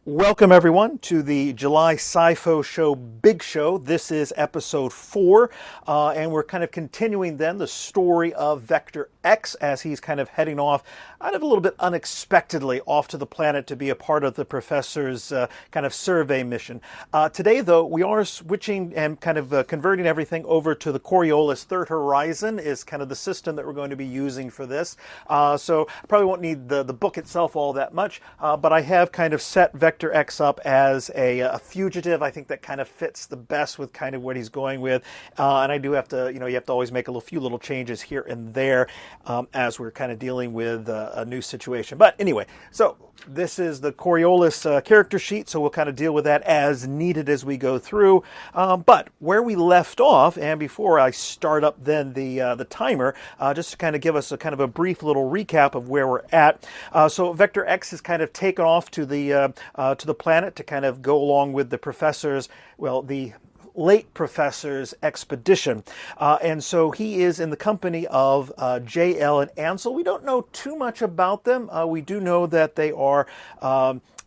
Welcome, everyone, to the July Sci-Fi Show Big Show. This is episode 4, and we're kind of continuing then the story of Vector X as he's kind of heading off, kind of a little bit unexpectedly, off to the planet to be a part of the professor's kind of survey mission. Today, though, we are switching and kind of converting everything over to the Coriolis Third Horizon is kind of the system that we're going to be using for this. So I probably won't need the book itself all that much, but I have kind of set Vector X up as a fugitive. I think that kind of fits the best with kind of what he's going with. And I do have to, you have to always make a few little changes here and there as we're kind of dealing with a new situation. But anyway, so this is the Coriolis character sheet, so we'll kind of deal with that as needed as we go through. But where we left off, and before I start up then the timer, just to kind of give us a kind of a brief little recap of where we're at. So Vector X has kind of taken off to the planet to kind of go along with the professor's, the late professor's expedition. And so he is in the company of JL and Ansel. We don't know too much about them. We do know that they are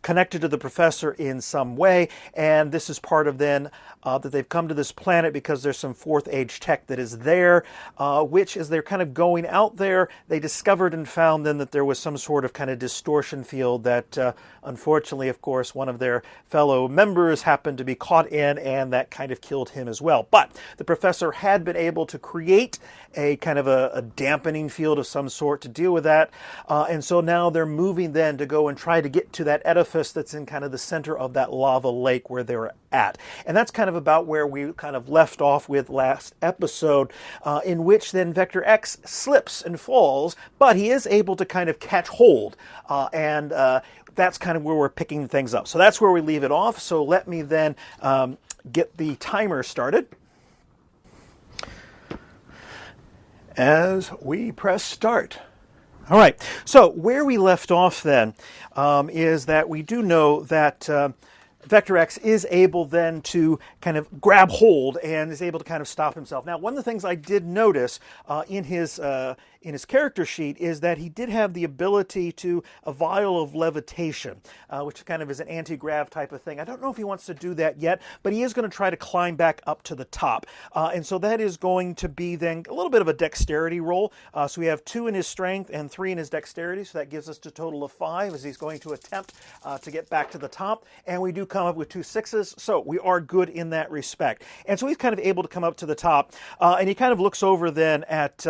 connected to the professor in some way, and this is part of then that they've come to this planet because there's some fourth age tech that is there, which as they're kind of going out there, they discovered and found then that there was some sort of kind of distortion field that unfortunately, of course, one of their fellow members happened to be caught in, and that kind of killed him as well. But the professor had been able to create a kind of a dampening field of some sort to deal with that, and so now they're moving then to go and try to get to that edifice that's in kind of the center of that lava lake where they're at. And that's kind of about where we kind of left off with last episode, in which then Vector X slips and falls, but he is able to kind of catch hold, and that's kind of where we're picking things up. So that's where we leave it off. So let me then get the timer started. As we press start. All right, so where we left off then is that we do know that Vector X is able then to kind of grab hold and is able to kind of stop himself. Now, one of the things I did notice in his character sheet is that he did have the ability to a vial of levitation, which kind of is an anti-grav type of thing. I don't know if he wants to do that yet, but he is going to try to climb back up to the top. And so that is going to be then a little bit of a dexterity roll. So we have 2 in his strength and 3 in his dexterity. So that gives us a total of 5 as he's going to attempt to get back to the top. And we do come up with 2 6s. So we are good in that respect. And so he's kind of able to come up to the top. And he kind of looks over then at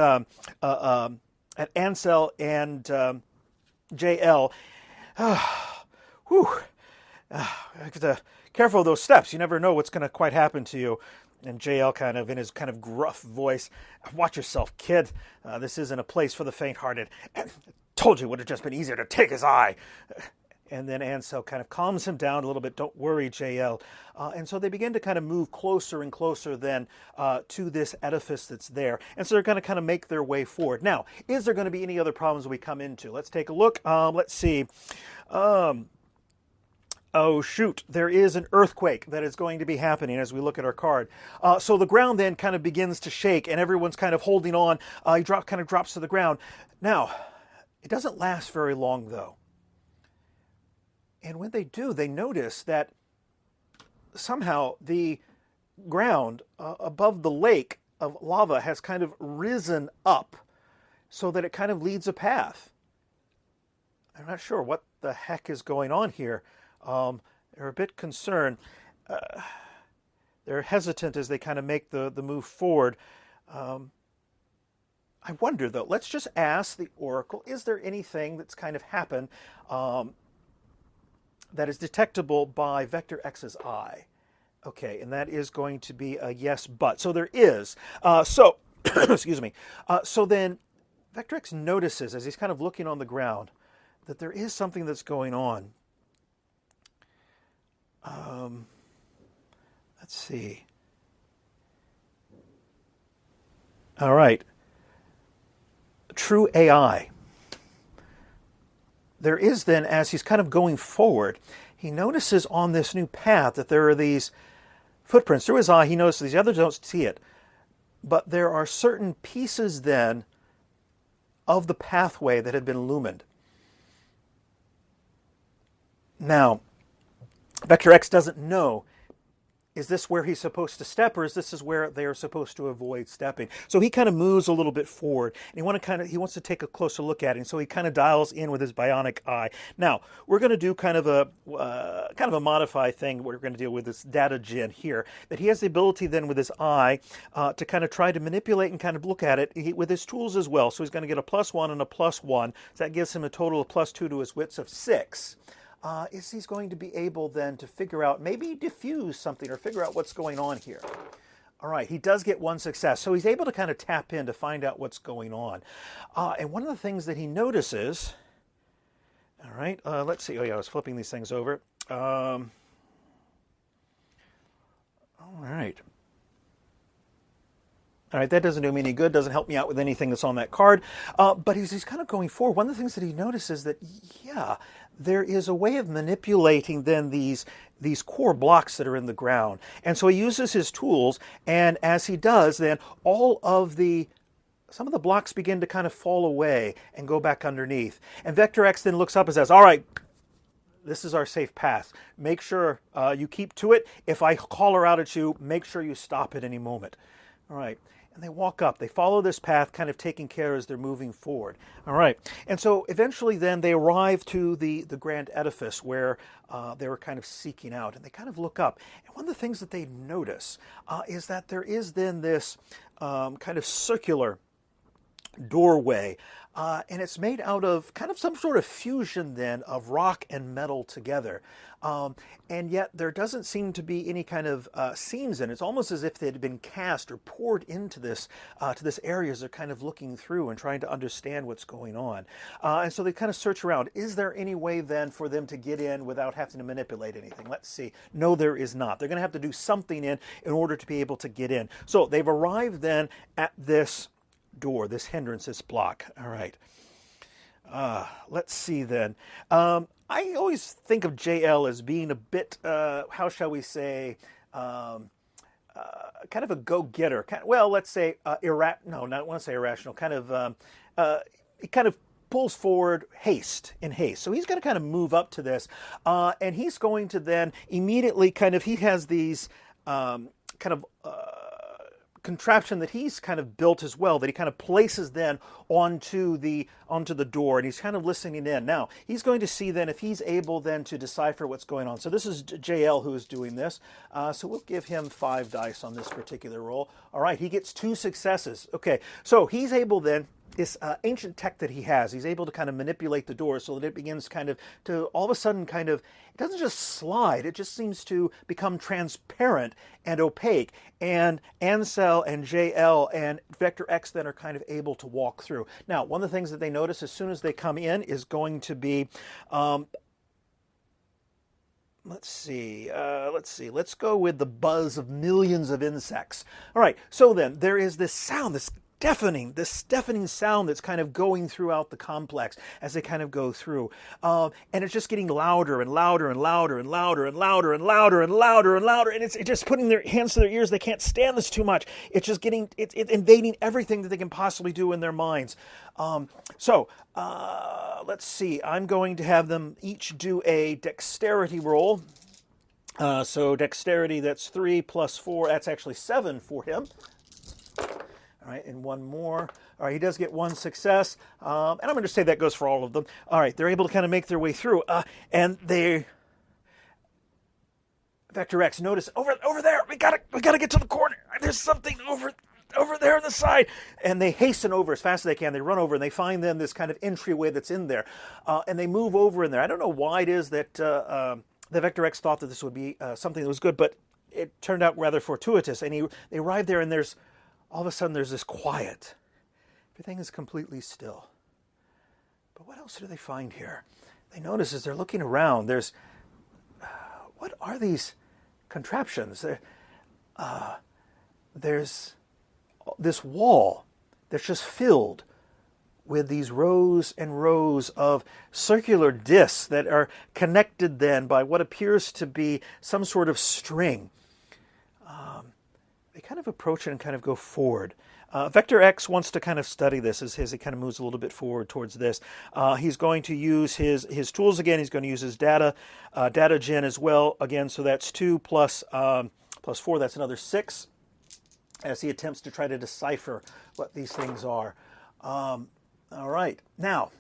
Ansel and JL. Whew. Careful of those steps. You never know what's going to quite happen to you. And JL kind of in his kind of gruff voice, watch yourself, kid. This isn't a place for the faint-hearted. I told you it would have just been easier to take his eye. And then Ansel kind of calms him down a little bit. Don't worry, JL. And so they begin to kind of move closer and closer then to this edifice that's there. And so they're going to kind of make their way forward. Now, is there going to be any other problems we come into? Let's take a look. Let's see. Oh, shoot. There is an earthquake that is going to be happening as we look at our card. So the ground then kind of begins to shake, and everyone's kind of holding on. He kind of drops to the ground. Now, it doesn't last very long, though. And when they do, they notice that somehow the ground above the lake of lava has kind of risen up so that it kind of leads a path. I'm not sure what the heck is going on here. They're a bit concerned. They're hesitant as they kind of make the move forward. I wonder, though, let's just ask the Oracle, is there anything that's kind of happened that is detectable by Vector X's eye? Okay, and that is going to be a yes, but. So there is. Excuse me. So then Vector X notices, as he's kind of looking on the ground, that there is something that's going on. Let's see. All right. True AI. There is then, as he's kind of going forward, he notices on this new path that there are these footprints. Through his eye, he notices, the others don't see it, but there are certain pieces then of the pathway that had been illumined. Now, Vector X doesn't know, is this where he's supposed to step, or is this where they're supposed to avoid stepping? So he kind of moves a little bit forward, and he wants to take a closer look at it. And so he kind of dials in with his bionic eye. Now we're going to do kind of a modified thing. We're going to deal with this data gen here. That he has the ability then with his eye to kind of try to manipulate and kind of look at it with his tools as well. So he's going to get a +1 and a +1. So that gives him a total of +2 to his wits of 6. Is he's going to be able then to figure out, maybe diffuse something or figure out what's going on here. All right, he does get one success. So he's able to kind of tap in to find out what's going on. And one of the things that he notices, all right, let's see. Oh, yeah, I was flipping these things over. All right. All right, that doesn't do me any good, doesn't help me out with anything that's on that card. But he's kind of going forward. One of the things that he notices that, yeah, there is a way of manipulating then these core blocks that are in the ground. And so he uses his tools, and as he does, then some of the blocks begin to kind of fall away and go back underneath. And Vector X then looks up and says, all right, this is our safe path. Make sure you keep to it. If I call her out at you, make sure you stop at any moment. All right. And they walk up. They follow this path, kind of taking care as they're moving forward. All right. And so eventually then they arrive to the grand edifice where they were kind of seeking out. And they kind of look up. And one of the things that they notice is that there is then this kind of circular doorway. And it's made out of kind of some sort of fusion then of rock and metal together. And yet there doesn't seem to be any kind of seams in it. It's almost as if they had been cast or poured into this area as they're kind of looking through and trying to understand what's going on. And so they kind of search around. Is there any way then for them to get in without having to manipulate anything? Let's see. No, there is not. They're going to have to do something in order to be able to get in. So they've arrived then at this door, this hindrance, this block. All right. Let's see then. I always think of JL as being a bit, how shall we say, kind of a go-getter. Well, let's say no, not want to say irrational. Kind of, it kind of pulls forward in haste. So he's going to kind of move up to this, and he's going to then immediately he has these contraption that he's kind of built as well, that he kind of places then onto the door, and he's kind of listening in. Now, he's going to see then if he's able then to decipher what's going on. So this is JL who is doing this. So we'll give him 5 dice on this particular roll. All right, he gets 2 successes. Okay, so he's able then, this ancient tech that he has, he's able to kind of manipulate the door so that it begins kind of to all of a sudden it doesn't just slide, it just seems to become transparent and opaque. And Ansel and JL and Vector X then are kind of able to walk through. Now, one of the things that they notice as soon as they come in is going to be, let's go with the buzz of millions of insects. All right, so then there is this sound, this deafening sound that's kind of going throughout the complex as they kind of go through. And it's just getting louder and louder and louder and louder and louder and louder and louder and louder. And it's just putting their hands to their ears. They can't stand this too much. It's just it's invading everything that they can possibly do in their minds. Let's see. I'm going to have them each do a dexterity roll. So dexterity, that's 3 plus 4. That's actually 7 for him. All right, and one more. All right, he does get 1 success. And I'm going to say that goes for all of them. All right, they're able to kind of make their way through. And Vector X, notice over there. We gotta get to the corner. There's something over there on the side. And they hasten over as fast as they can. They run over and they find then this kind of entryway that's in there. And they move over in there. I don't know why it is that the Vector X thought that this would be something that was good, but it turned out rather fortuitous. And they arrive there, and all of a sudden there's this quiet. Everything is completely still. But what else do they find here? They notice as they're looking around, what are these contraptions? There's this wall that's just filled with these rows and rows of circular discs that are connected then by what appears to be some sort of string. They kind of approach it and kind of go forward. Vector X wants to kind of study this as he kind of moves a little bit forward towards this. He's going to use his tools again. He's going to use his data gen as well again. So that's 2 plus 4. That's another 6. As he attempts to try to decipher what these things are. All right, now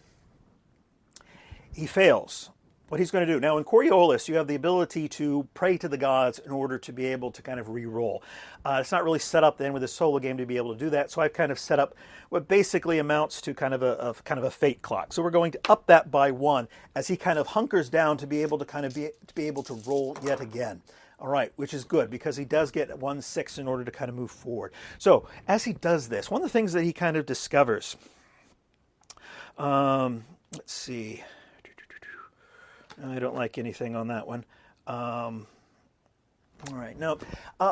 he fails. What he's going to do now in Coriolis, you have the ability to pray to the gods in order to be able to kind of re-roll. It's not really set up then with a solo game to be able to do that, so I've kind of set up what basically amounts to kind of a fate clock. So we're going to up that by 1 as he kind of hunkers down to be able to kind of be able to roll yet again. All right, which is good because he does get 1/6 in order to kind of move forward. So as he does this, one of the things that he kind of discovers. Let's see. I don't like anything on that one. All right, no.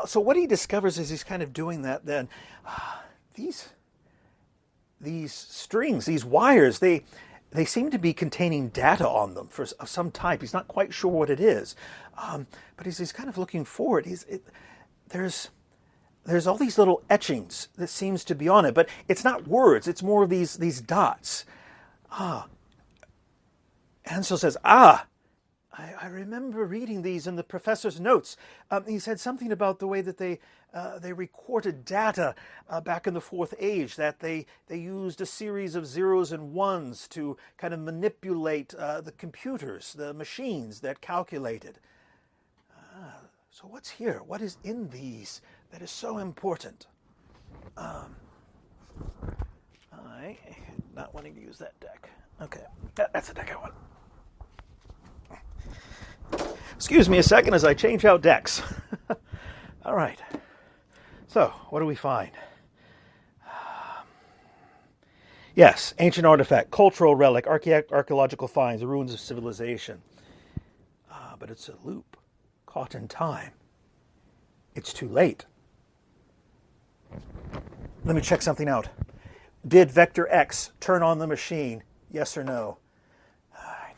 So what he discovers is he's kind of doing that then. These strings, these wires, they seem to be containing data on them of some type. He's not quite sure what it is. But he's kind of looking forward. There's all these little etchings that seems to be on it, but it's not words. It's more of these dots. Ansel says, I remember reading these in the professor's notes. He said something about the way that they recorded data back in the Fourth Age, that they used a series of zeros and ones to kind of manipulate the computers, the machines that calculated. So what's here? What is in these that is so important? I not wanting to use that deck. Okay, that's the deck I want. Excuse me a second as I change out decks. All right. So, what do we find? Yes, ancient artifact, cultural relic, archaeological finds, the ruins of civilization. But it's a loop, caught in time. It's too late. Let me check something out. Did Vector X turn on the machine? Yes or no? All right.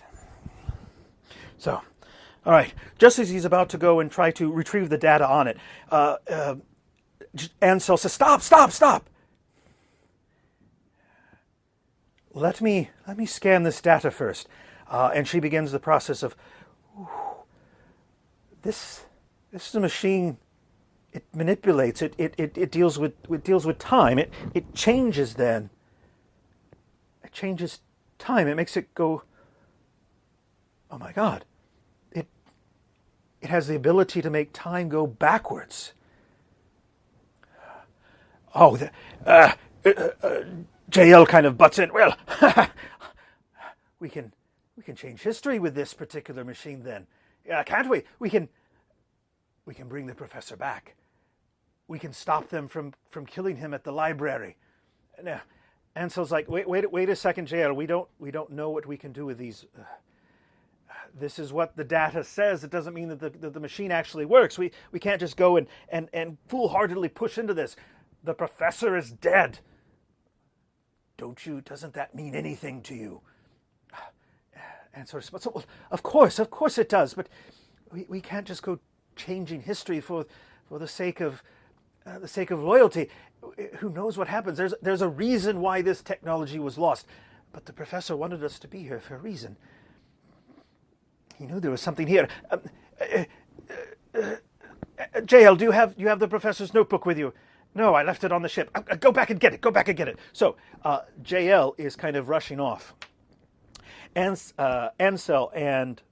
So, all right. Just as he's about to go and try to retrieve the data on it, Ansel says, "Stop! Let me scan this data first." And she begins the process of, this is a machine. It manipulates. It deals with time. It changes then. It changes time. It makes it go. Oh my God! It has the ability to make time go backwards. Oh, JL kind of butts in. Well, we can change history with this particular machine. Then, can't we? We can bring the professor back. We can stop them from killing him at the library. Now, Ansel's like, wait a second, JL. We don't know what we can do with these. This is what the data says. It doesn't mean that the machine actually works. We can't just go and foolhardily push into this. The professor is dead. Doesn't that mean anything to you? And sort of, well, of course it does. But we can't just go changing history for the sake of loyalty. Who knows what happens? There's a reason why this technology was lost. But the professor wanted us to be here for a reason. He knew there was something here. JL, do you have the professor's notebook with you? No, I left it on the ship. Go back and get it. So JL is kind of rushing off. Ansel and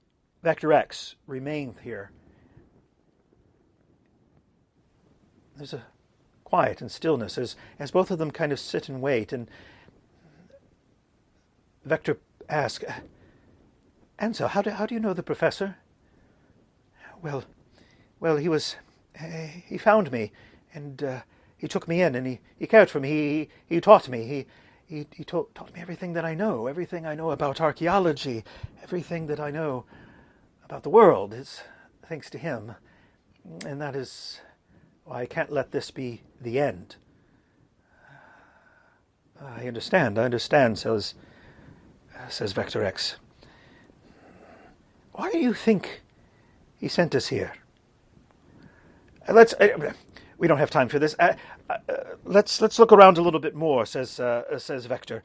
Vector X remain here. There's a quiet and stillness as both of them kind of sit and wait. And Vector asks, Ansel, how do you know the professor? Well, he found me, and he took me in, and he cared for me. He taught me. He taught me everything that I know. Everything I know about archaeology. Everything that I know about the world is thanks to him. And that is why I can't let this be the end. I understand, says Vector X. Why do you think he sent us here? We don't have time for this. Let's look around a little bit more, says Vector.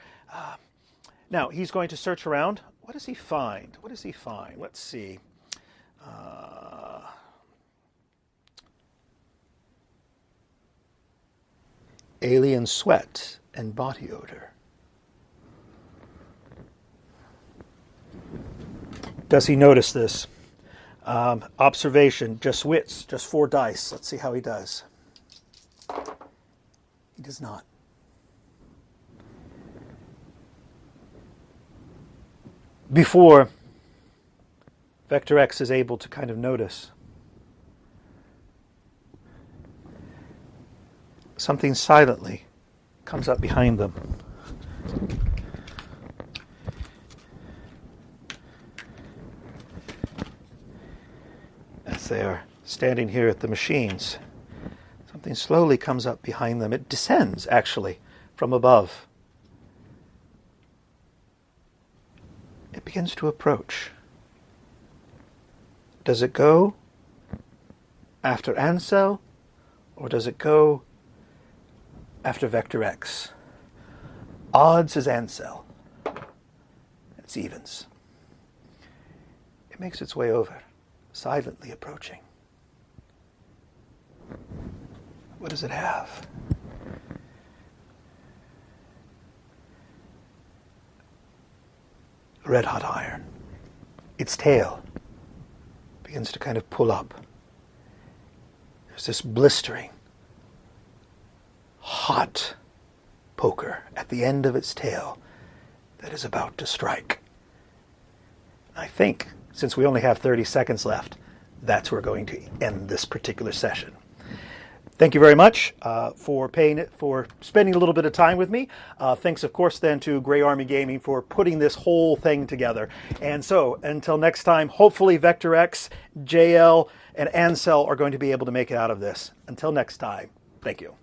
Now, he's going to search around. What does he find? What does he find? Let's see. Alien sweat and body odor. Does he notice this? Observation, just wits, just 4 dice. Let's see how he does. He does not. Before Vector X is able to kind of notice, something silently comes up behind them. As they are standing here at the machines, something slowly comes up behind them. It descends, actually, from above. It begins to approach. Does it go after Ansel, or does it go after Vector X? Odds is Ansel. It's evens. It makes its way over, silently approaching. What does it have? Red-hot iron. Its tail begins to kind of pull up. There's this blistering, hot poker at the end of its tail that is about to strike. I think, since we only have 30 seconds left, that's where we're going to end this particular session. Thank you very much for spending a little bit of time with me. Thanks, of course, then to Grey Army Gaming for putting this whole thing together. And so, until next time, hopefully Vector X, JL, and Ansel are going to be able to make it out of this. Until next time, thank you.